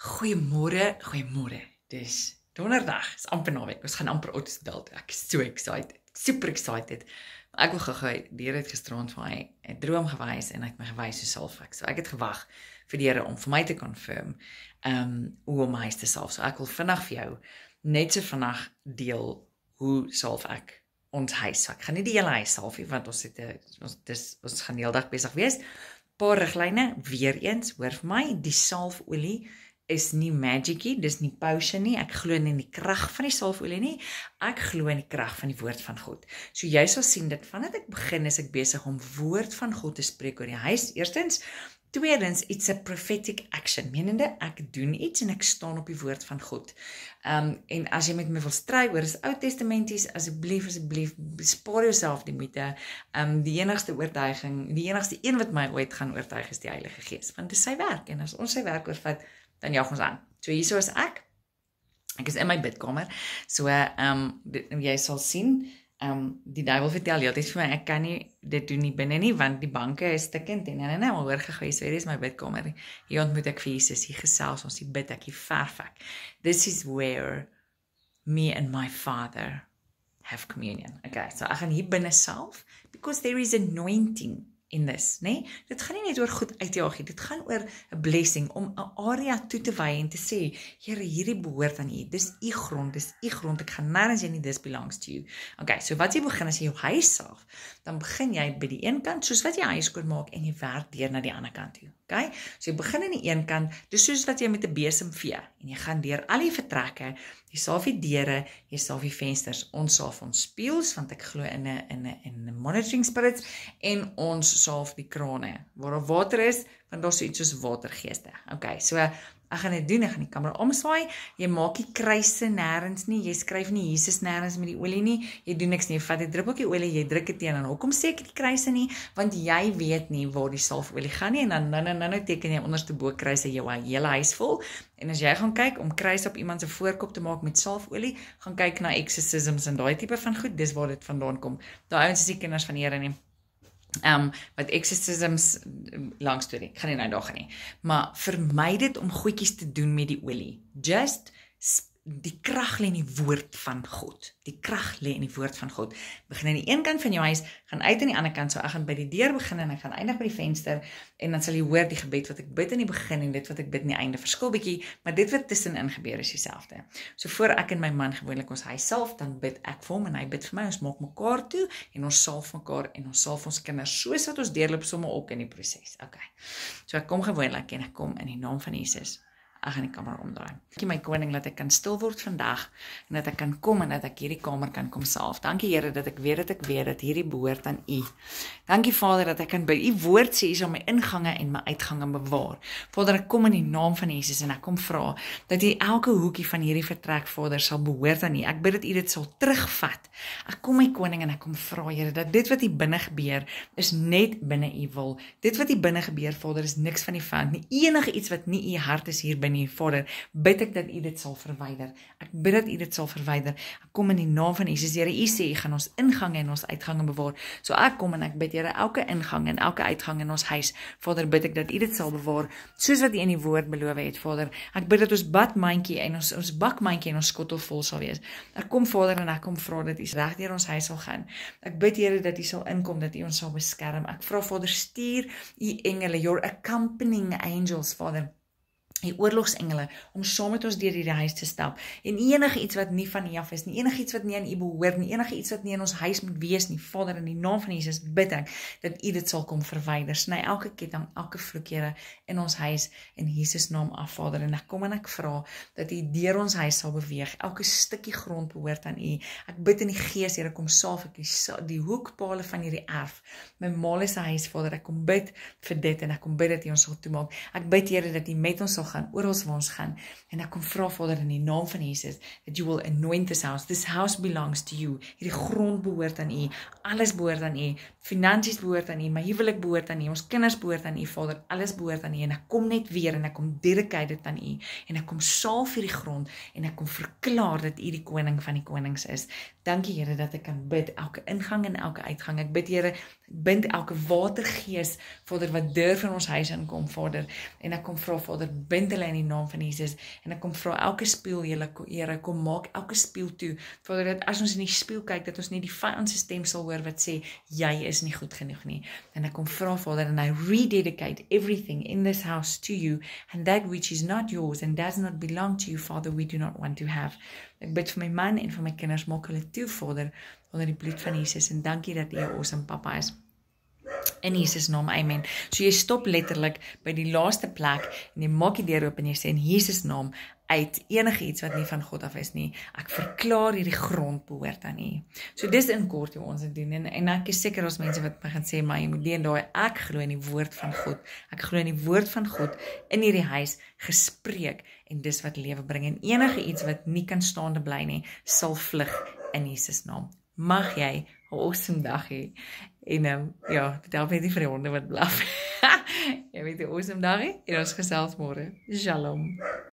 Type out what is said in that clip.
Goeiemôre, goeiemôre. Dis donderdag, is amper naweek. Ons gaan amper oudstelsel toe. Ek is so excited, super excited. Maar ek wil gou-gou, die Here het gisterand vir my 'n droom gewys en hy het my gewys hoe salf ek. So ek het gewag vir die Here om vir my te confirm hoe om my huis te salf. So ek wil vandag vir jou net so vandag deel hoe salf ek ons huis. So ek gaan nie die hele huis salf nie, want ons gaan die hele dag besig wees. Paar riglyne, weer eens, hoor vir my, die salfolie is nie magicy, dis nie potion nie, ek glo nie in die krag van die salfolie nie, ek glo in die krag van die woord van God. So jy sal sien dat vandat ek begin is ek besig om woord van God te spreek oor die huis, eerstens. Tweedens, it's a prophetic action, menende ek doen iets en ek staan op die woord van God. En as jy met my wil stry oor is Ou Testamenties, asseblief, spaar jouself die moeite. Die enigste oortuiging, die enigste een wat my ooit gaan oortuig is die Heilige Gees, want dit is sy werk, en as ons sy werk oorvat, dan jag ons aan. So hierso is ek is in my bidkamer, so jy sal sien, die duiwel vertel altyd vir my, ek kan nie dit doen nie binne nie, want die banke is stikkend en maar hoor gou, so hier is my bidkamer. Hier ontmoet ek vir Jesus, hier gesels ons, hier bid ek, hier verf ek. This is where me and my Father have communion. Okay, so ek gaan hier binne self, because there is anointing in this, nee? Dit gaan nie net oor goed uitjaag nie, dit gaan oor 'n blessing, om 'n area toe te wy en te sê, Here, hierdie behoort aan U, dis U grond, ek gaan nêrens heen nie, this belongs to you. Okay, so wat jy begin as jy jou huis salf, dan begin jy by die een kant, soos wat jy huis skoon maak, en jy werk deur na die ander kant toe. Okay? So jy begin aan die een kant, dis soos wat jy met 'n besem vee, en jy gaan deur al die vertrekke, jy salf die deure, jy salf die vensters, ons salf ons spieëls, want ek glo in 'n monitoring spirits, en ons salf die krane, waar water is, want daar is iets soos watergeeste. Okay, so ek gaan dit doen, ek gaan die kamera omswaai, jy maak die kruise nêrens nie, jy skryf nie Jesus nêrens met die olie nie, jy doen niks nie, jy vat die druppeltjie olie, jy druk dit teen, en hoekom sê ek die kruise nie, want jy weet nie waar die salfolie gaan nie, en dan nou teken jy onderste bo kruise jou hele huis vol, en as jy gaan kyk, om kruis op iemand se voorkop te maak met salfolie, gaan kyk na exorcisms en daai tipe van goed, dis waar dit vandaan kom. Daai ouens is die kinders van die Here nie. Wat exorcisms, lang storie, ek gaan nie nou daar gaan nie, maar vermy dit om goedjies te doen met die olie, just die krag lê in die woord van God, die krag lê in die woord van God, begin aan die een kant van jou huis, gaan uit aan die ander kant, so ek gaan by die deur begin, en ek gaan eindig by die venster, en dan sal jy hoor die gebed wat ek bid in die begin, en dit wat ek bid in die einde, verskil bietjie, maar dit wat tussenin gebeur is dieselfde. So voor ek en my man gewoonlik ons huis salf, dan bid ek vir hom, en hy bid vir my, ons maak mekaar toe, en ons salf mekaar, en ons salf ons kinders, soos wat ons deurloop sommer ook in die proses. Okay. So ek kom gewoonlik, en ek kom in die naam van Jesus. Ek gaan die kamer omdraai. Dankie my koning, dat ek kan stil word vandag, en dat ek kan kom, en dat ek hierdie kamer kan kom salf. Dankie Here, dat ek weet dat hierdie behoort aan U. Dankie Vader, dat ek kan by U woord sê, U sal my ingange en my uitgange bewaar. Vader, ek kom in die naam van Jesus, en ek kom vra, dat U elke hoekie van hierdie vertrek, Vader, sal behoort aan U. Ek bid dat U dit sal terugvat. Ek kom my koning, en ek kom vra, Here, dat dit wat hier binne gebeur, is net binne U wil. Dit wat hier binne gebeur, Vader, is niks van die vyand nie. Enige iets wat nie U hart is hier binne, Vader, bid ek dat U dit sal verwyder. Ek bid dat U dit sal verwyder. Ek kom in die naam van Jesus, Here, U sê U gaan ons ingange en ons uitgange bewaar. So ek kom en ek bid, Here, elke ingang en elke uitgang in ons huis, Vader, bid ek dat U dit sal bewaar, soos wat U in die woord beloof het, Vader. Ek bid dat ons badmandjie en ons bakmandjie en ons skottel vol sal wees. Ek kom, Vader, en ek kom vra dat U reg deur ons huis sal gaan. Ek bid, Here, dat U sal inkom, dat U ons sal beskerm. Ek vra, Vader, stuur U engele, your accompanying angels, Vader, die oorlogsengele, om saam met ons deur hierdie huis te stap, en enige iets wat nie van U af is nie, enige iets wat nie aan U behoort nie, enige iets wat nie in ons huis moet wees nie, Vader, in die naam van Jesus bid ek, dat U dit sal kom verwyder, sny elke ketting, elke vloek, Here, in ons huis, in Jesus naam af, Vader, en ek kom en ek vra, dat U deur ons huis sal beweeg, elke stukkie grond behoort aan U, ek bid in die Gees, Here, kom salf ek die hoekpale van hierdie erf, my maal is 'n huis, Vader, ek kom bid vir dit, en ek kom bid dat U ons sal toemaak, ek bid, Here, dat U met ons sal gaan, oral waar ons gaan, en ek kom vra, Vader, in die naam van Jesus, that you will anoint this house belongs to you, hierdie grond behoort aan U, alles behoort aan U, finansies behoort aan U, my huwelik behoort aan U, ons kinders behoort aan U, Vader, alles behoort aan U, en ek kom net weer, en ek kom dedicate dit aan U, en ek kom salf hierdie grond, en ek kom verklaar dat U die koning van die konings is. Dankie, Here, dat ek kan bid, elke ingang en elke uitgang, ek bid, Here, bind elke watergees, Vader, wat deur van ons huis inkom, Vader, en ek kom vra, Vader, bind hulle in die naam van Jesus, en ek kom vra elke spieël, Here, kom maak elke spieël toe, Vader, dat as ons in die spieël kyk, dat ons nie die vyand se stem sal hoor wat sê, jy is nie goed genoeg nie, en ek kom vra, Vader, and I rededicate everything in this house to you, and that which is not yours, and does not belong to you, Father, we do not want to have. Ek bid vir my man en vir my kinders, maak hulle toe, Vader, onder die bloed van Jesus, en dankie dat jy 'n awesome papa is. In Jesus naam, amen. So jy stop letterlik by die laaste plek en jy maak die deur oop en jy sê in Jesus naam uit enige iets wat nie van God af is nie. Ek verklaar hierdie grond behoort aan U. So dis in kort hoe ons dit doen en ek is seker ons mense wat my gaan sê maar jy moet die en daai, ek glo in die woord van God. Ek glo in die woord van God in hierdie huis gespreek en dis wat lewe bring en enige iets wat nie kan staande bly nie sal vlug in Jesus naam. Mag jy 'n awesome dag hê. En ja, dit help net nie vir die honde wat blaf. Jy weet 'n awesome dag hê en ons gesels môre. Shalom.